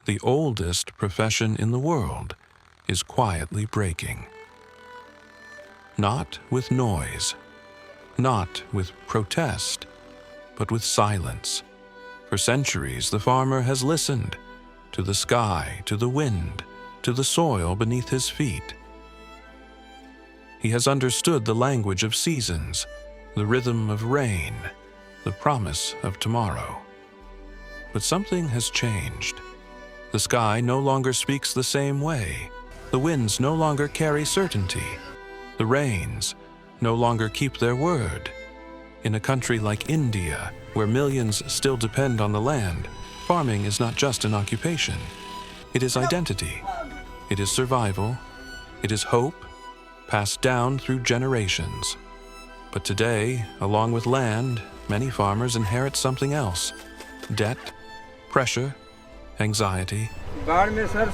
the oldest profession in the world, is quietly breaking. Not with noise, not with protest, but with silence. For centuries, the farmer has listened to the sky, to the wind, to the soil beneath his feet. He has understood the language of seasons, the rhythm of rain, the promise of tomorrow. But something has changed. The sky no longer speaks the same way. The winds no longer carry certainty. The rains no longer keep their word. In a country like India, where millions still depend on the land, farming is not just an occupation. It is identity. It is survival. It is hope, passed down through generations. But today, along with land, many farmers inherit something else: debt, pressure, anxiety. बाढ़ में sir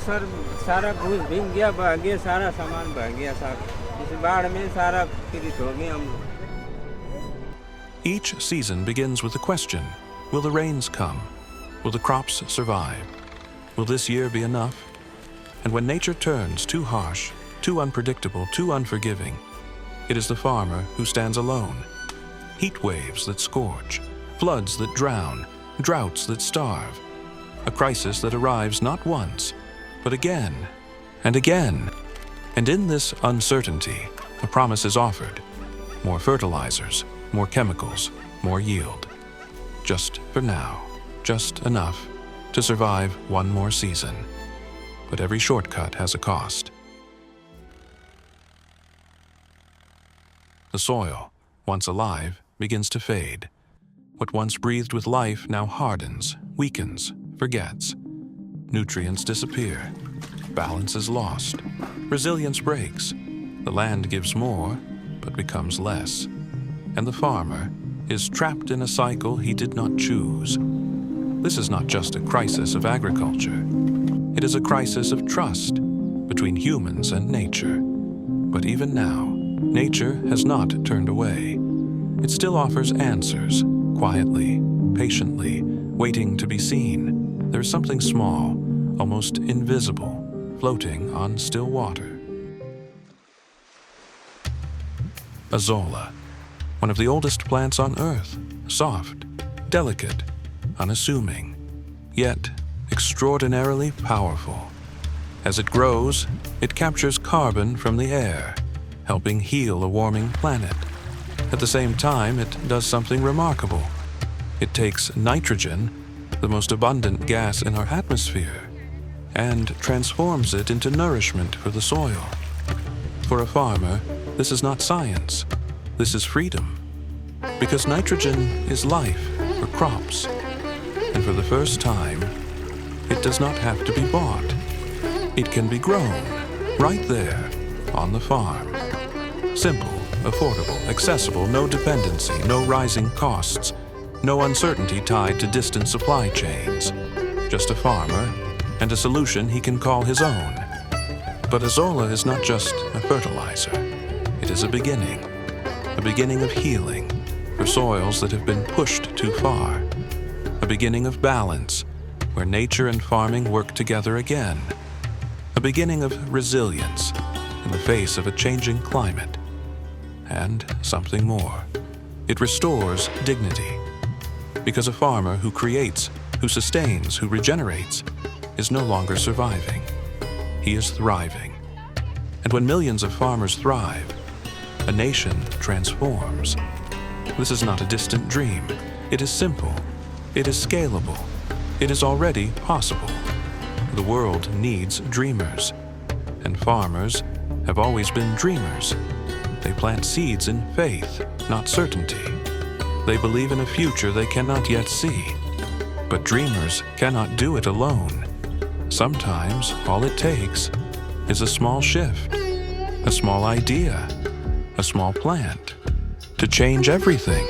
सारा घूस भीग गया, बह गया, सारा सामान बह गया सर। इस बाढ़ में सारा पीड़ित हो गए हम। Each season begins with a question: will the rains come? Will the crops survive? Will this year be enough? And when nature turns too harsh, too unpredictable, too unforgiving, it is the farmer who stands alone. Heat waves that scorch, floods that drown, droughts that starve. A crisis that arrives not once, but again and again. And in this uncertainty, a promise is offered: more fertilizers, more chemicals, more yield. Just for now, just enough to survive one more season. But every shortcut has a cost. The soil, once alive, begins to fade. What once breathed with life now hardens, weakens, forgets. Nutrients disappear. Balance is lost. Resilience breaks. The land gives more, but becomes less. And the farmer is trapped in a cycle he did not choose. This is not just a crisis of agriculture. It is a crisis of trust between humans and nature. But even now, nature has not turned away. It still offers answers, quietly, patiently, waiting to be seen. There is something small, almost invisible, floating on still water. Azolla, one of the oldest plants on Earth, soft, delicate, unassuming, yet extraordinarily powerful. As it grows, it captures carbon from the air, helping heal a warming planet. At the same time, it does something remarkable. It takes nitrogen, the most abundant gas in our atmosphere, and transforms it into nourishment for the soil. For a farmer, this is not science. This is freedom. Because nitrogen is life for crops. And for the first time, it does not have to be bought. It can be grown right there on the farm. Simple, affordable, accessible, no dependency, no rising costs, no uncertainty tied to distant supply chains. Just a farmer and a solution he can call his own. But Azolla is not just a fertilizer. It is a beginning of healing for soils that have been pushed too far, a beginning of balance where nature and farming work together again, a beginning of resilience in the face of a changing climate, and something more. It restores dignity, because a farmer who creates, who sustains, who regenerates, is no longer surviving. He is thriving. And when millions of farmers thrive, a nation transforms. This is not a distant dream. It is simple. It is scalable. It is already possible. The world needs dreamers, and farmers have always been dreamers. They plant seeds in faith, not certainty. They believe in a future they cannot yet see. But dreamers cannot do it alone. Sometimes all it takes is a small shift, a small idea, a small plant to change everything.